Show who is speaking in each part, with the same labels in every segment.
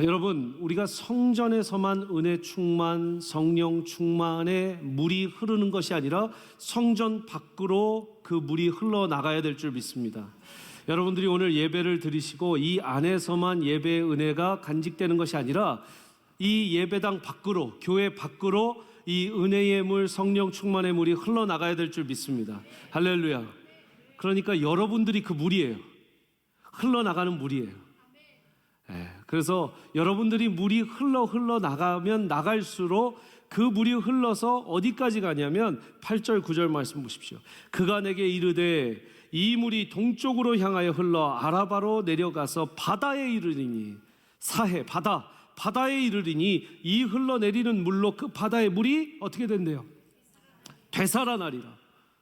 Speaker 1: 여러분, 우리가 성전에서만 은혜 충만, 성령 충만의 물이 흐르는 것이 아니라 성전 밖으로 그 물이 흘러나가야 될 줄 믿습니다. 여러분들이 오늘 예배를 드리시고 이 안에서만 예배의 은혜가 간직되는 것이 아니라 이 예배당 밖으로, 교회 밖으로 이 은혜의 물, 성령 충만의 물이 흘러나가야 될 줄 믿습니다. 할렐루야. 그러니까 여러분들이 그 물이에요. 흘러나가는 물이에요. 그래서 여러분들이 물이 흘러 나가면 나갈수록 그 물이 흘러서 어디까지 가냐면 8절 9절 말씀 보십시오. 그가 내게 이르되 이 물이 동쪽으로 향하여 흘러 아라바로 내려가서 바다에 이르리니, 사해 바다에 이르리니 이 흘러내리는 물로 그 바다의 물이 어떻게 된대요? 되살아나리라.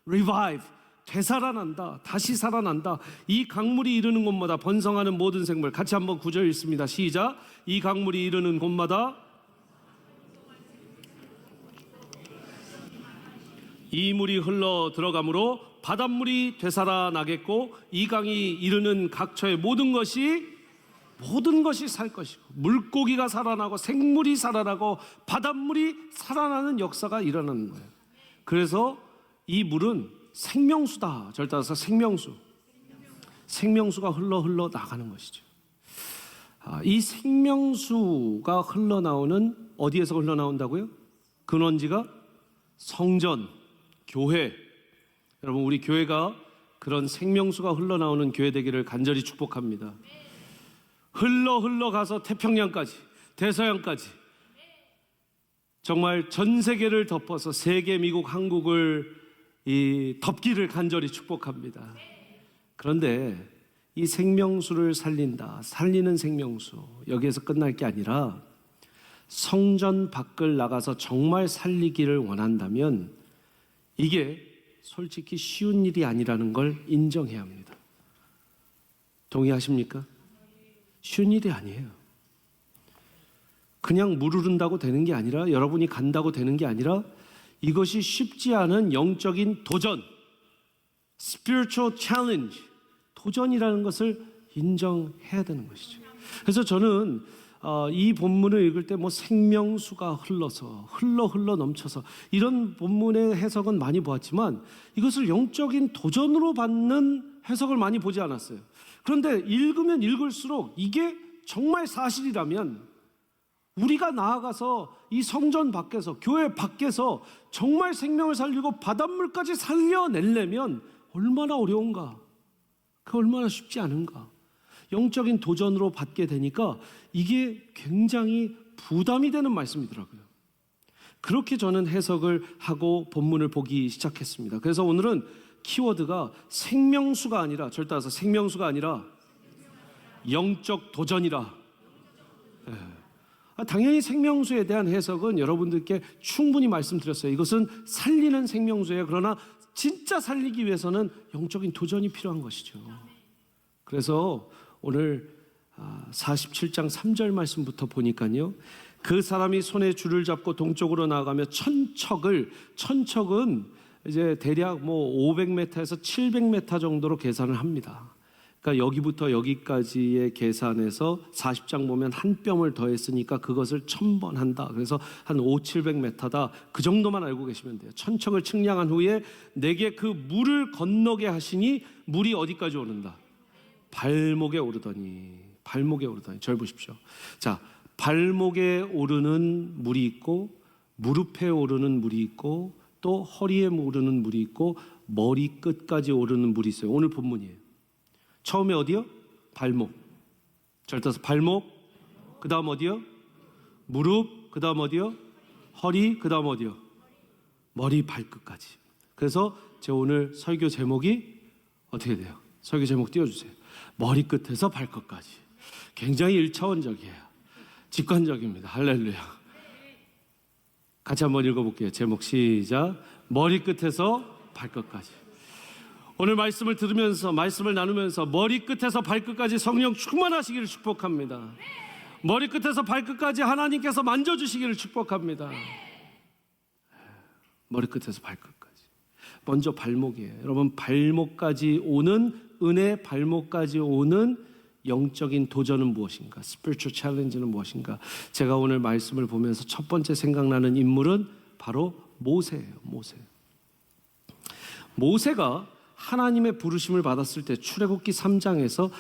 Speaker 1: Revive. 되살아난다. 다시 살아난다. 이 강물이 이르는 곳마다 번성하는 모든 생물. 같이 한번 9절 읽습니다. 시작. 이 강물이 이르는 곳마다 이 물이 흘러 들어가므로 바닷물이 되살아나겠고 이 강이 이르는 각처의 모든 것이 살 것이고 물고기가 살아나고 생물이 살아나고 바닷물이 살아나는 역사가 일어나는 거예요. 그래서 이 물은 생명수다. 절 따라서 생명수가 흘러 나가는 것이죠. 이 생명수가 흘러나오는, 어디에서 흘러나온다고요? 근원지가 성전, 교회. 여러분, 우리 교회가 그런 생명수가 흘러나오는 교회 되기를 간절히 축복합니다. 흘러가서 태평양까지, 대서양까지, 정말 전 세계를 덮어서 세계, 미국, 한국을 덮기를 간절히 축복합니다. 그런데 이 생명수를 살리는 생명수, 여기에서 끝날 게 아니라 성전 밖을 나가서 정말 살리기를 원한다면 이게 솔직히 쉬운 일이 아니라는 걸 인정해야 합니다. 동의하십니까? 쉬운 일이 아니에요. 그냥 물 흐른다고 되는 게 아니라, 여러분이 간다고 되는 게 아니라, 이것이 쉽지 않은 영적인 도전, spiritual challenge, 도전이라는 것을 인정해야 되는 것이죠. 그래서 저는 이 본문을 읽을 때 생명수가 흘러서 흘러 넘쳐서 이런 본문의 해석은 많이 보았지만 이것을 영적인 도전으로 받는 해석을 많이 보지 않았어요. 그런데 읽으면 읽을수록 이게 정말 사실이라면 우리가 나아가서 이 성전 밖에서, 교회 밖에서 정말 생명을 살리고 바닷물까지 살려내려면 얼마나 어려운가, 그 얼마나 쉽지 않은가. 영적인 도전으로 받게 되니까 이게 굉장히 부담이 되는 말씀이더라고요. 그렇게 저는 해석을 하고 본문을 보기 시작했습니다. 그래서 오늘은 키워드가 생명수가 아니라, 절 따라서 생명수가 아니라 영적 도전이라. 당연히 생명수에 대한 해석은 여러분들께 충분히 말씀드렸어요. 이것은 살리는 생명수예요. 그러나 진짜 살리기 위해서는 영적인 도전이 필요한 것이죠. 그래서 오늘 47장 3절 말씀부터 보니까요, 그 사람이 손에 줄을 잡고 동쪽으로 나아가며 천척은 이제 대략 500m에서 700m 정도로 계산을 합니다. 그러니까 여기부터 여기까지의 계산에서 40장 보면 한 뼘을 더했으니까 그것을 1000번 한다. 그래서 한 500-700m다. 그 정도만 알고 계시면 돼요. 천척을 측량한 후에 내게 그 물을 건너게 하시니 물이 어디까지 오른다? 발목에 오르더니. 절 보십시오. 자, 발목에 오르는 물이 있고, 무릎에 오르는 물이 있고, 또 허리에 오르는 물이 있고, 머리 끝까지 오르는 물이 있어요. 오늘 본문이에요. 처음에 어디요? 발목. 절 따서 발목. 그 다음 어디요? 무릎. 그 다음 어디요? 허리. 그 다음 어디요? 머리 발끝까지. 그래서 제 오늘 설교 제목이 어떻게 돼요? 설교 제목 띄워주세요. 머리끝에서 발끝까지. 굉장히 1차원적이에요. 직관적입니다. 할렐루야. 같이 한번 읽어볼게요. 제목 시작. 머리끝에서 발끝까지. 오늘 말씀을 들으면서, 말씀을 나누면서 머리끝에서 발끝까지 성령 충만하시기를 축복합니다. 머리끝에서 발끝까지 하나님께서 만져주시기를 축복합니다. 머리끝에서 발끝까지. 먼저 발목이에요. 여러분, 발목까지 오는 은혜, 발목까지 오는 영적인 도전은 무엇인가? spiritual challenge는 무엇인가? 제가 오늘 말씀을 보면서 첫 번째 생각나는 인물은 바로 모세예요. 모세가 하나님의 부르심을 받았을 때 출애굽기 3장에서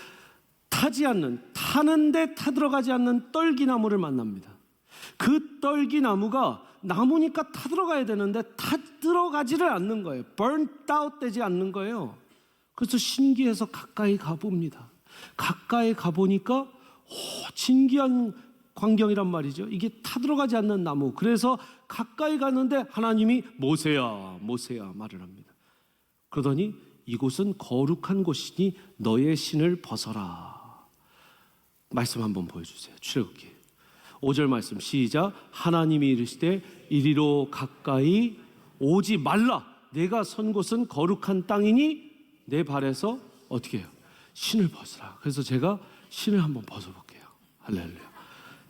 Speaker 1: 타는데 타들어가지 않는 떨기나무를 만납니다. 그 떨기나무가 나무니까 타들어가야 되는데 타들어가지를 않는 거예요. burnt out 되지 않는 거예요. 그래서 신기해서 가까이 가봅니다. 가까이 가보니까 진기한 광경이란 말이죠. 이게 타들어가지 않는 나무. 그래서 가까이 갔는데 하나님이 모세야 말을 합니다. 그러더니 이곳은 거룩한 곳이니 너의 신을 벗어라. 말씀 한번 보여주세요. 출애굽기 5절 말씀 시작. 하나님이 이르시되 이리로 가까이 오지 말라. 내가 선 곳은 거룩한 땅이니 내 발에서 어떻게 해요? 신을 벗으라. 그래서 제가 신을 한번 벗어볼게요. 할렐루야.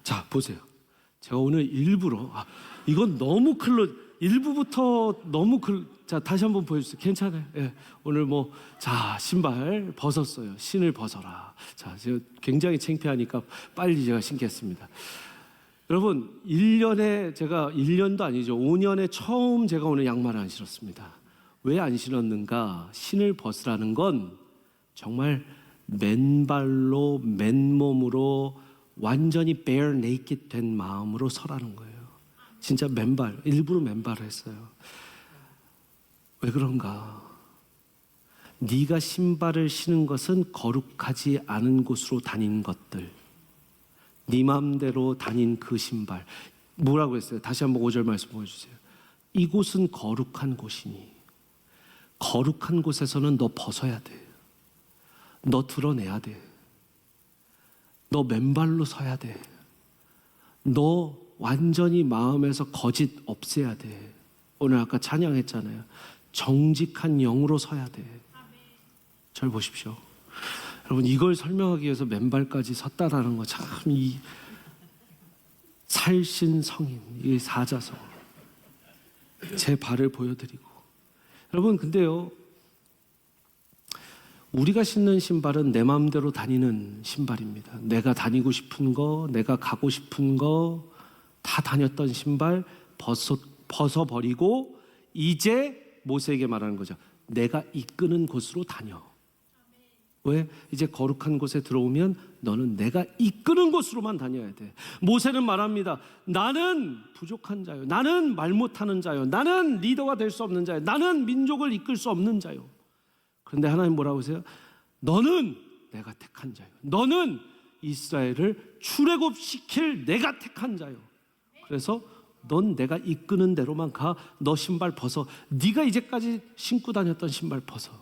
Speaker 1: 자 보세요. 제가 오늘 일부러 이건 너무 일부부터 너무 자 다시 한번 보여주세요. 괜찮아요. 예. 오늘 자 신발 벗었어요. 신을 벗어라. 자 제가 굉장히 창피하니까 빨리 제가 신겠습니다. 여러분 1년도 아니죠. 5년에 처음 제가 오늘 양말을 안 신었습니다. 왜 안 신었는가? 신을 벗으라는 건 정말 맨발로 맨몸으로 완전히 bare naked 된 마음으로 서라는 거예요. 진짜 일부러 맨발을 했어요. 왜 그런가? 네가 신발을 신은 것은 거룩하지 않은 곳으로 다닌 것들, 네 마음대로 다닌 그 신발. 뭐라고 했어요? 다시 한번 5절 말씀 보여주세요. 이곳은 거룩한 곳이니 거룩한 곳에서는 너 벗어야 돼. 너 드러내야 돼. 너 맨발로 서야 돼. 너 완전히 마음에서 거짓 없애야 돼. 오늘 아까 찬양했잖아요. 정직한 영으로 서야 돼. 절 보십시오. 여러분 이걸 설명하기 위해서 맨발까지 섰다라는 거 참 이 살신성인 이 사자성 제 발을 보여드리고 여러분 근데요 우리가 신는 신발은 내 마음대로 다니는 신발입니다. 내가 다니고 싶은 거, 내가 가고 싶은 거 다 다녔던 신발 벗어버리고 이제 모세에게 말하는 거죠. 내가 이끄는 곳으로 다녀. 왜? 이제 거룩한 곳에 들어오면 너는 내가 이끄는 곳으로만 다녀야 돼. 모세는 말합니다. 나는 부족한 자요. 나는 말 못하는 자요. 나는 리더가 될 수 없는 자요. 나는 민족을 이끌 수 없는 자요. 그런데 하나님 뭐라고 하세요? 너는 내가 택한 자요. 너는 이스라엘을 출애굽시킬 내가 택한 자요. 그래서 넌 내가 이끄는 대로만 가. 너 신발 벗어. 네가 이제까지 신고 다녔던 신발 벗어.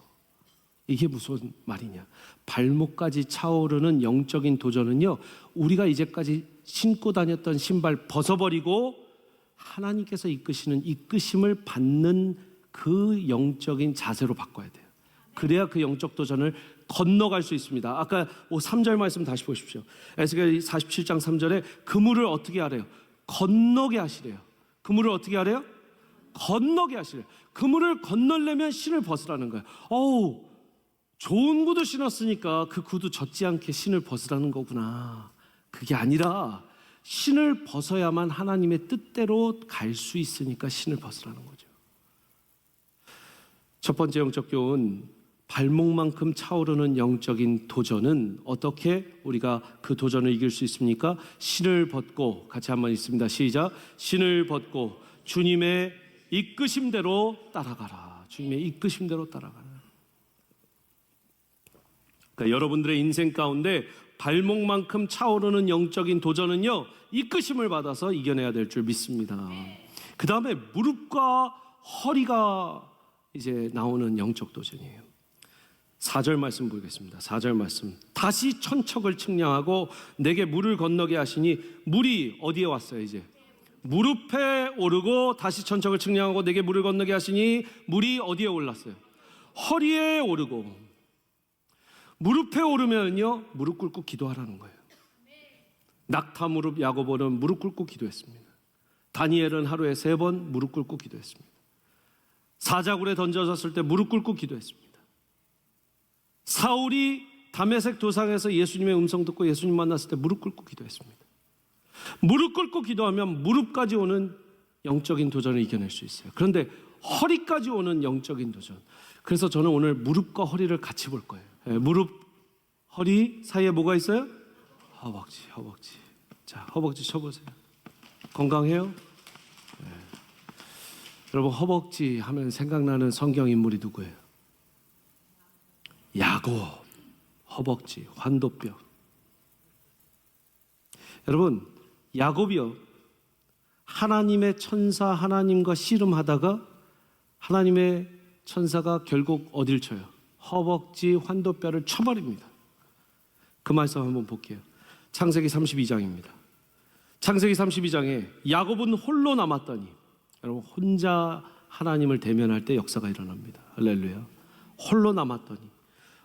Speaker 1: 이게 무슨 말이냐? 발목까지 차오르는 영적인 도전은요, 우리가 이제까지 신고 다녔던 신발 벗어버리고 하나님께서 이끄시는 이끄심을 받는 그 영적인 자세로 바꿔야 돼요. 그래야 그 영적 도전을 건너갈 수 있습니다. 아까 3절 말씀 다시 보십시오. 에스겔 47장 3절에 그물을 어떻게 하래요? 건너게 하시래요. 그물을 어떻게 하래요? 건너게 하시래요. 그물을 건너려면 신을 벗으라는 거예요. 좋은 구두 신었으니까 그 구두 젖지 않게 신을 벗으라는 거구나. 그게 아니라 신을 벗어야만 하나님의 뜻대로 갈 수 있으니까 신을 벗으라는 거죠. 첫 번째 영적 교훈, 발목만큼 차오르는 영적인 도전은 어떻게 우리가 그 도전을 이길 수 있습니까? 신을 벗고, 같이 한번 읽습니다. 시작. 신을 벗고 주님의 이끄심대로 따라가라. 주님의 이끄심대로 따라가라. 그러니까 여러분들의 인생 가운데 발목만큼 차오르는 영적인 도전은요, 이끄심을 받아서 이겨내야 될 줄 믿습니다. 그 다음에 무릎과 허리가 이제 나오는 영적 도전이에요. 4절 말씀 보겠습니다. 4절 말씀. 다시 천척을 측량하고 내게 물을 건너게 하시니, 물이 어디에 왔어요? 이제 무릎에 오르고 다시 천척을 측량하고 내게 물을 건너게 하시니, 물이 어디에 올랐어요? 허리에 오르고. 무릎에 오르면요, 무릎 꿇고 기도하라는 거예요. 낙타 무릎 야고보는 무릎 꿇고 기도했습니다. 다니엘은 하루에 3번 무릎 꿇고 기도했습니다. 사자굴에 던져졌을 때 무릎 꿇고 기도했습니다. 사울이 다메섹 도상에서 예수님의 음성 듣고 예수님 만났을 때 무릎 꿇고 기도했습니다. 무릎 꿇고 기도하면 무릎까지 오는 영적인 도전을 이겨낼 수 있어요. 그런데 허리까지 오는 영적인 도전. 그래서 저는 오늘 무릎과 허리를 같이 볼 거예요. 무릎, 허리 사이에 뭐가 있어요? 허벅지. 자, 허벅지 쳐보세요. 건강해요? 네. 여러분, 허벅지 하면 생각나는 성경 인물이 누구예요? 야곱. 허벅지, 환도뼈. 여러분, 야곱이요, 하나님의 천사 하나님과 씨름하다가 하나님의 천사가 결국 어딜 쳐요? 허벅지, 환도뼈를 쳐버립니다. 그 말씀 한번 볼게요. 창세기 32장입니다. 창세기 32장에 야곱은 홀로 남았더니, 여러분, 혼자 하나님을 대면할 때 역사가 일어납니다. 할렐루야. 홀로 남았더니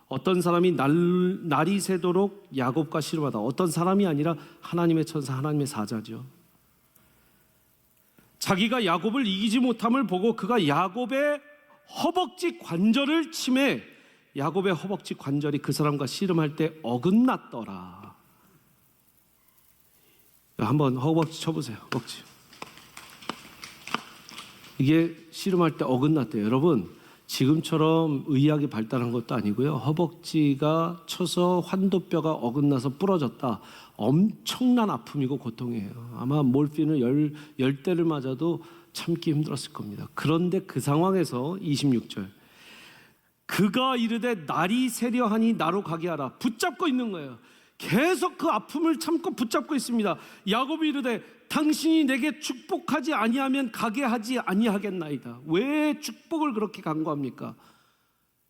Speaker 1: 어떤 사람이 날이 새도록 야곱과 씨름하다. 어떤 사람이 아니라 하나님의 천사, 하나님의 사자죠. 자기가 야곱을 이기지 못함을 보고 그가 야곱의 허벅지 관절을 치매 야곱의 허벅지 관절이 그 사람과 씨름할 때 어긋났더라. 한번 허벅지 쳐보세요. 허벅지. 이게 씨름할 때 어긋났대요. 여러분, 지금처럼 의학이 발달한 것도 아니고요. 허벅지가 쳐서 환도뼈가 어긋나서 부러졌다. 엄청난 아픔이고 고통이에요. 아마 몰핀을 10대를 맞아도 참기 힘들었을 겁니다. 그런데 그 상황에서 26절, 그가 이르되 날이 새려하니 나로 가게 하라. 붙잡고 있는 거예요. 계속 그 아픔을 참고 붙잡고 있습니다. 야곱이 이르되 당신이 내게 축복하지 아니하면 가게 하지 아니하겠나이다. 왜 축복을 그렇게 간구합니까?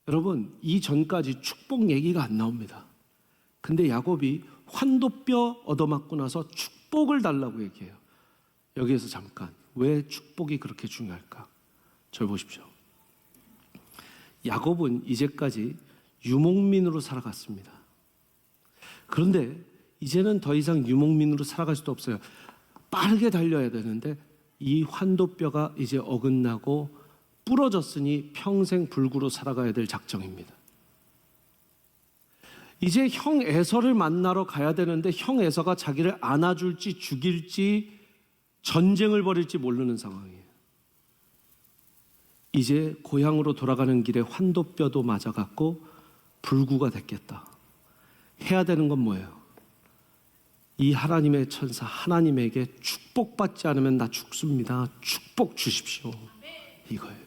Speaker 1: 여러분, 이 전까지 축복 얘기가 안 나옵니다. 근데 야곱이 환도뼈 얻어맞고 나서 축복을 달라고 얘기해요. 여기에서 잠깐, 왜 축복이 그렇게 중요할까? 절 보십시오. 야곱은 이제까지 유목민으로 살아갔습니다. 그런데 이제는 더 이상 유목민으로 살아갈 수도 없어요. 빠르게 달려야 되는데 이 환도뼈가 이제 어긋나고 부러졌으니 평생 불구로 살아가야 될 작정입니다. 이제 형 에서를 만나러 가야 되는데 형 에서가 자기를 안아줄지 죽일지 전쟁을 벌일지 모르는 상황이에요. 이제 고향으로 돌아가는 길에 환도뼈도 맞아갖고 불구가 됐겠다. 해야 되는 건 뭐예요? 이 하나님의 천사 하나님에게 축복받지 않으면 나 죽습니다. 축복 주십시오. 이거예요.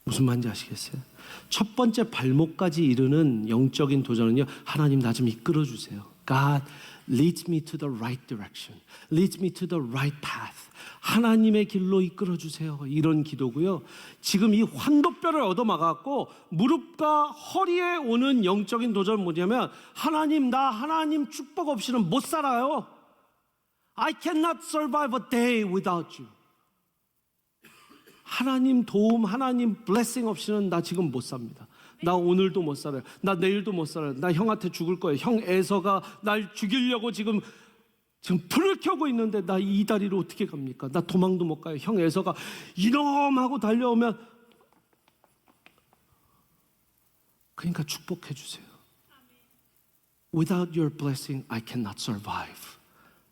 Speaker 1: 무슨 말인지 아시겠어요? 첫 번째 발목까지 이르는 영적인 도전은요, 하나님 나 좀 이끌어 주세요. God, lead me to the right direction. Lead me to the right path. 하나님의 길로 이끌어 주세요. 이런 기도고요. 지금 이 환도뼈를 얻어막았고 무릎과 허리에 오는 영적인 도전은 뭐냐면, 하나님, 나 하나님 축복 없이는 못 살아요. I cannot survive a day without you. 하나님 도움, 하나님 블레싱 없이는 나 지금 못 삽니다. 나 오늘도 못 살아요. 나 내일도 못 살아요. 나 형한테 죽을 거예요. 형 에서가 날 죽이려고 지금 불을 켜고 있는데 나 이 다리로 어떻게 갑니까? 나 도망도 못 가요. 형 에서가 이놈하고 달려오면, 그러니까 축복해 주세요. Without your blessing, I cannot survive.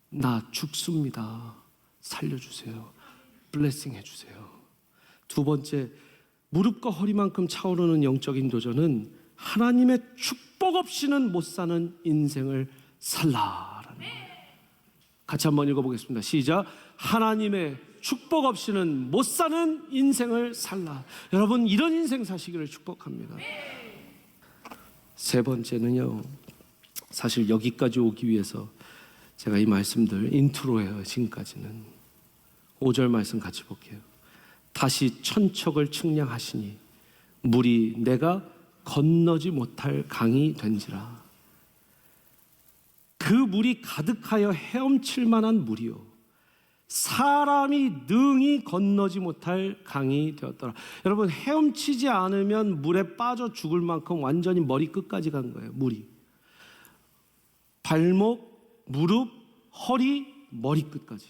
Speaker 1: 나 죽습니다. 살려주세요. 블레싱 해주세요. 두 번째, 무릎과 허리만큼 차오르는 영적인 도전은 하나님의 축복 없이는 못 사는 인생을 살라라는 거예요. 같이 한번 읽어보겠습니다. 시작. 하나님의 축복 없이는 못 사는 인생을 살라. 여러분, 이런 인생 사시기를 축복합니다. 세 번째는요, 사실 여기까지 오기 위해서 제가 이 말씀들 인트로예요. 지금까지는 5절 말씀 같이 볼게요. 다시 천척을 측량하시니 물이 내가 건너지 못할 강이 된지라. 그 물이 가득하여 헤엄칠 만한 물이요, 사람이 능히 건너지 못할 강이 되었더라. 여러분, 헤엄치지 않으면 물에 빠져 죽을 만큼 완전히 머리 끝까지 간 거예요. 물이 발목, 무릎, 허리, 머리 끝까지.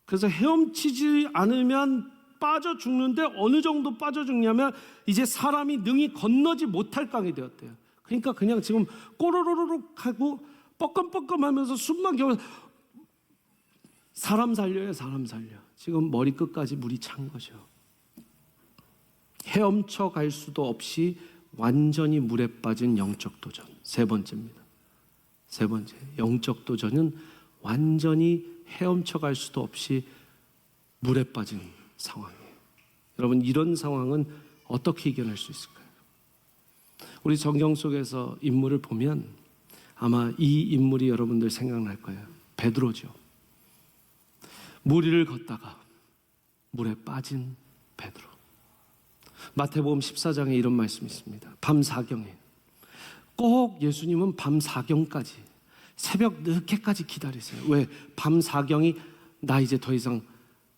Speaker 1: 그래서 헤엄치지 않으면 빠져 죽는데 어느 정도 빠져 죽냐면 이제 사람이 능히 건너지 못할 강이 되었대요. 그러니까 그냥 지금 꼬르르륵 하고 뻐끔뻐끔하면서 숨만 겨우 사람 살려요, 사람 살려. 지금 머리끝까지 물이 찬 거죠. 헤엄쳐 갈 수도 없이 완전히 물에 빠진 영적 도전. 세 번째입니다. 세 번째, 영적 도전은 완전히 헤엄쳐 갈 수도 없이 물에 빠진 상황이에요. 여러분, 이런 상황은 어떻게 이겨낼 수 있을까요? 우리 성경 속에서 인물을 보면 아마 이 인물이 여러분들 생각날 거예요. 베드로죠. 물 위를 걷다가 물에 빠진 베드로. 마태복음 14장에 이런 말씀이 있습니다. 밤 사경에 꼭 예수님은 밤 사경까지 새벽 늦게까지 기다리세요. 왜? 밤 사경이 나 이제 더 이상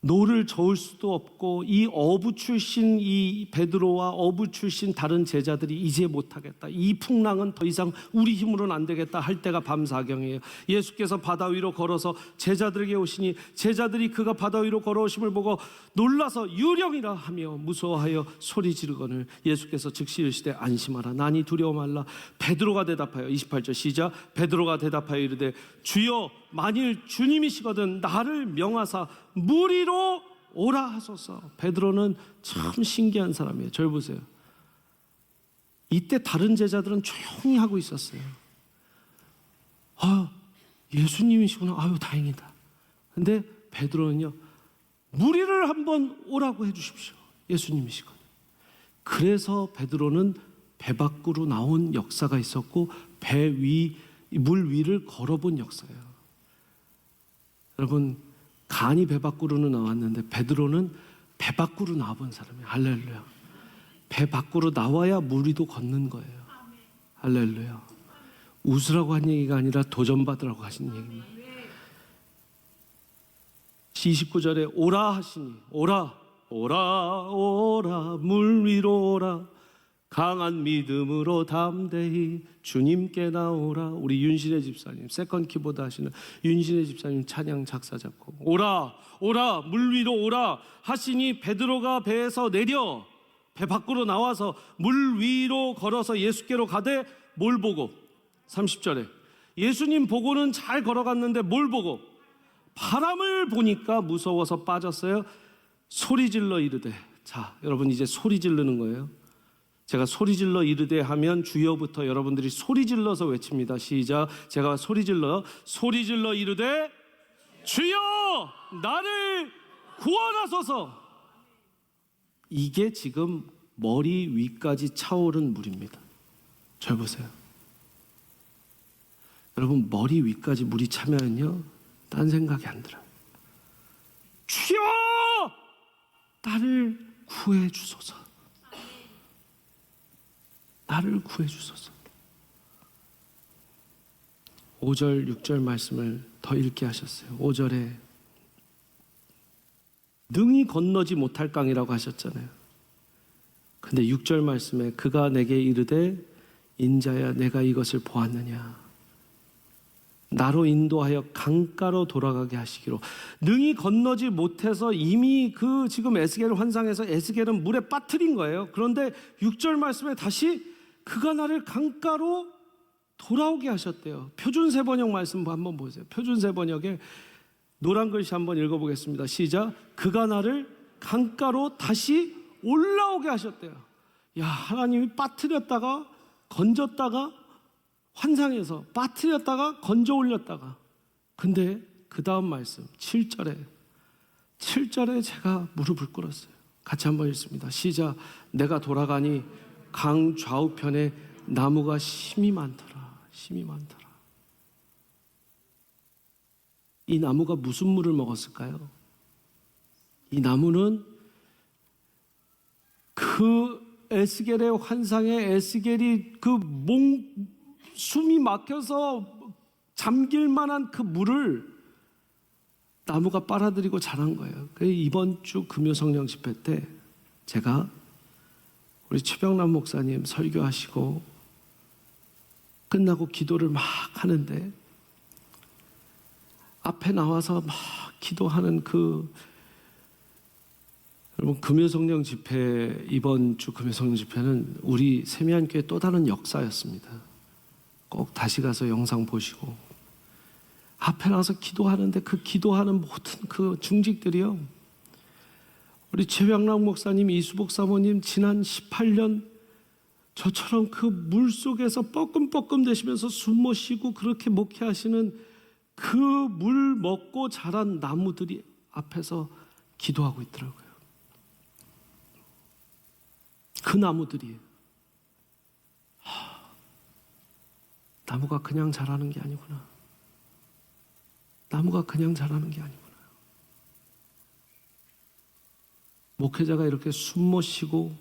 Speaker 1: 노를 저을 수도 없고 이 어부 출신 이 베드로와 어부 출신 다른 제자들이 이제 못하겠다. 이 풍랑은 더 이상 우리 힘으로는 안 되겠다 할 때가 밤 사경이에요. 예수께서 바다 위로 걸어서 제자들에게 오시니 제자들이 그가 바다 위로 걸어오심을 보고 놀라서 유령이라 하며 무서워하여 소리 지르거늘 예수께서 즉시 이르시되 안심하라 나니 두려워 말라. 베드로가 대답하여 28절 시작. 베드로가 대답하여 이르되 주여 만일 주님이시거든 나를 명하사 물 위로 오라 하소서. 베드로는 참 신기한 사람이에요. 절 보세요. 이때 다른 제자들은 조용히 하고 있었어요. 아, 예수님이시구나. 아유, 다행이다. 근데 베드로는요, 물 위를 한번 오라고 해주십시오. 예수님이시거든. 그래서 베드로는 배 밖으로 나온 역사가 있었고 물 위를 걸어본 역사예요. 여러분, 간이 배 밖으로는 나왔는데 베드로는 배 밖으로 나와본 사람이에요. 할렐루야. 배 밖으로 나와야 물 위도 걷는 거예요. 할렐루야. 웃으라고 한 얘기가 아니라 도전받으라고 하신 얘기입니다. 29절에 오라 하시니 오라 오라 오라 물 위로 오라 강한 믿음으로 담대히 주님께 나오라. 우리 윤신혜 집사님 세컨 키보드 하시는 윤신혜 집사님 찬양 작사 작곡. 오라 오라 물 위로 오라 하시니 베드로가 배에서 내려 배 밖으로 나와서 물 위로 걸어서 예수께로 가되 뭘 보고? 30절에 예수님 보고는 잘 걸어갔는데 뭘 보고? 바람을 보니까 무서워서 빠졌어요. 소리질러 이르되. 자, 여러분 이제 소리 지르는 거예요. 제가 소리질러 이르되 하면 주여부터 여러분들이 소리질러서 외칩니다. 시작. 제가 소리질러 이르되 주여 나를 구원하소서. 이게 지금 머리 위까지 차오른 물입니다. 잘 보세요. 여러분 머리 위까지 물이 차면요 딴 생각이 안 들어요. 주여 나를 구해 주소서. 나를 구해 주소서. 5절 6절 말씀을 더 읽게 하셨어요. 5절에 능히 건너지 못할 강이라고 하셨잖아요. 근데 6절 말씀에 그가 내게 이르되 인자야 내가 이것을 보았느냐. 나로 인도하여 강가로 돌아가게 하시기로. 능히 건너지 못해서 이미 그 지금 에스겔을 환상해서 에스겔은 물에 빠뜨린 거예요. 그런데 6절 말씀에 다시 그가 나를 강가로 돌아오게 하셨대요. 표준세 번역 말씀 한번 보세요. 표준세 번역에 노란 글씨 한번 읽어보겠습니다. 시작. 그가 나를 강가로 다시 올라오게 하셨대요. 야, 하나님이 빠뜨렸다가 건졌다가 환상에서 빠뜨렸다가 건져 올렸다가. 근데 그 다음 말씀 7절에 제가 무릎을 꿇었어요. 같이 한번 읽습니다. 시작. 내가 돌아가니 강 좌우편에 나무가 심이 많더라. 심이 많더라. 이 나무가 무슨 물을 먹었을까요? 이 나무는 그 에스겔의 환상에 에스겔이 그 숨이 막혀서 잠길 만한 그 물을 나무가 빨아들이고 자란 거예요. 그래서 이번 주 금요 성령 집회 때 제가 우리 최병남 목사님 설교하시고 끝나고 기도를 막 하는데 앞에 나와서 막 기도하는 그 여러분, 금요성령 집회, 이번 주 금요성령 집회는 우리 세미안교회 또 다른 역사였습니다. 꼭 다시 가서 영상 보시고 앞에 나서 기도하는데 그 기도하는 모든 그 중직들이요, 우리 최병락 목사님, 이수복 사모님 지난 18년 저처럼 그 물 속에서 뻐끔뻐끔 되시면서 숨 못 쉬고 그렇게 목회하시는 그 물 먹고 자란 나무들이 앞에서 기도하고 있더라고요. 그 나무들이 나무가 그냥 자라는 게 아니구나. 나무가 그냥 자라는 게 아니구나. 목회자가 이렇게 숨 못 쉬고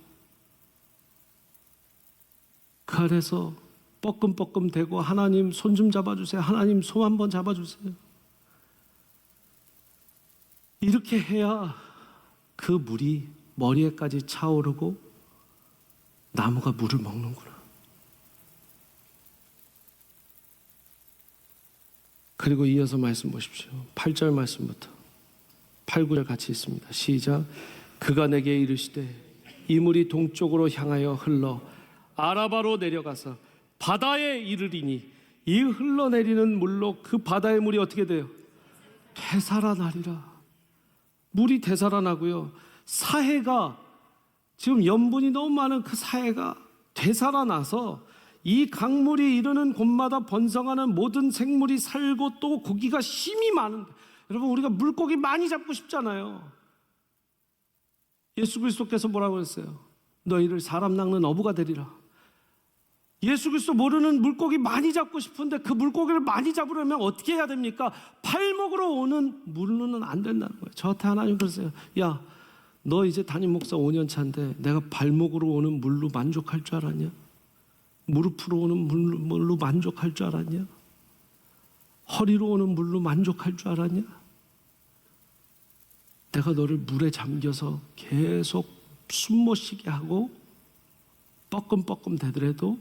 Speaker 1: 그 아래서 뻐끔뻐끔 대고 하나님 손 좀 잡아주세요. 하나님 손 한번 잡아주세요. 이렇게 해야 그 물이 머리에까지 차오르고 나무가 물을 먹는구나. 그리고 이어서 말씀 보십시오. 8절 말씀부터 8, 9절 같이 있습니다. 시작. 그가 내게 이르시되 이 물이 동쪽으로 향하여 흘러 아라바로 내려가서 바다에 이르리니 이 흘러내리는 물로 그 바다의 물이 어떻게 돼요? 되살아나리라. 물이 되살아나고요, 사해가 지금 염분이 너무 많은 그 사해가 되살아나서 이 강물이 이르는 곳마다 번성하는 모든 생물이 살고 또 고기가 힘이 많은데, 여러분, 우리가 물고기 많이 잡고 싶잖아요. 예수 그리스도께서 뭐라고 했어요? 너희를 사람 낚는 어부가 되리라. 예수 그리스도 모르는 물고기 많이 잡고 싶은데 그 물고기를 많이 잡으려면 어떻게 해야 됩니까? 발목으로 오는 물로는 안 된다는 거예요. 저한테 하나님 그러세요. 야, 너 이제 담임 목사 5년 차인데 내가 발목으로 오는 물로 만족할 줄 알았냐? 무릎으로 오는 물로 만족할 줄 알았냐? 허리로 오는 물로 만족할 줄 알았냐? 내가 너를 물에 잠겨서 계속 숨 못 쉬게 하고 뻐끔뻐끔 되더라도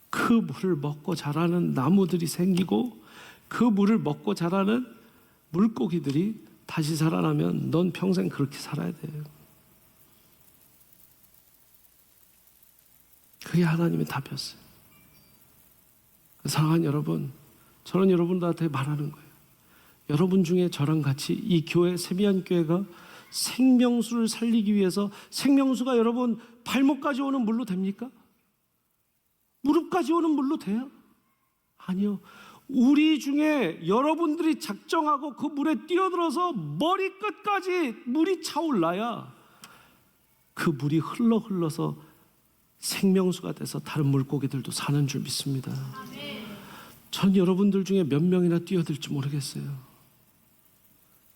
Speaker 1: 그 물을 먹고 자라는 나무들이 생기고 그 물을 먹고 자라는 물고기들이 다시 살아나면 넌 평생 그렇게 살아야 돼요. 그게 하나님의 답이었어요. 사랑하는 여러분, 저는 여러분들한테 말하는 거예요. 여러분 중에 저랑 같이 이 교회, 세미안교회가 생명수를 살리기 위해서, 생명수가 여러분 발목까지 오는 물로 됩니까? 무릎까지 오는 물로 돼요? 아니요. 우리 중에 여러분들이 작정하고 그 물에 뛰어들어서 머리끝까지 물이 차올라야 그 물이 흘러서 생명수가 돼서 다른 물고기들도 사는 줄 믿습니다. 전 여러분들 중에 몇 명이나 뛰어들지 모르겠어요.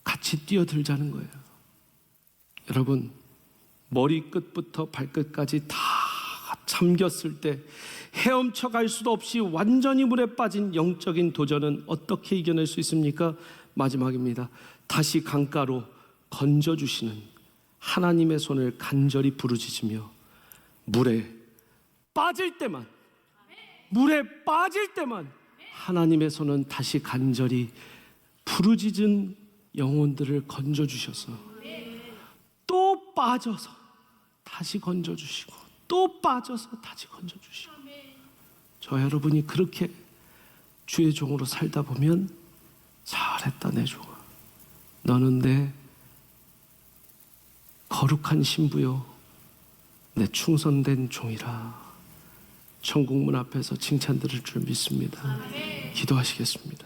Speaker 1: 같이 뛰어들자는 거예요. 여러분, 머리끝부터 발끝까지 다 잠겼을 때 헤엄쳐 갈 수도 없이 완전히 물에 빠진 영적인 도전은 어떻게 이겨낼 수 있습니까? 마지막입니다. 다시 강가로 건져주시는 하나님의 손을 간절히 부르짖으며 물에 빠질 때만 하나님의 손은 다시 간절히 부르짖은 영혼들을 건져주셔서 또 빠져서 다시 건져주시고 또 빠져서 다시 건져주시고, 저 여러분이 그렇게 주의 종으로 살다 보면 잘했다 내 종아, 너는 내 거룩한 신부요 내 충성된 종이라 천국문 앞에서 칭찬 들을 줄 믿습니다. 기도하시겠습니다.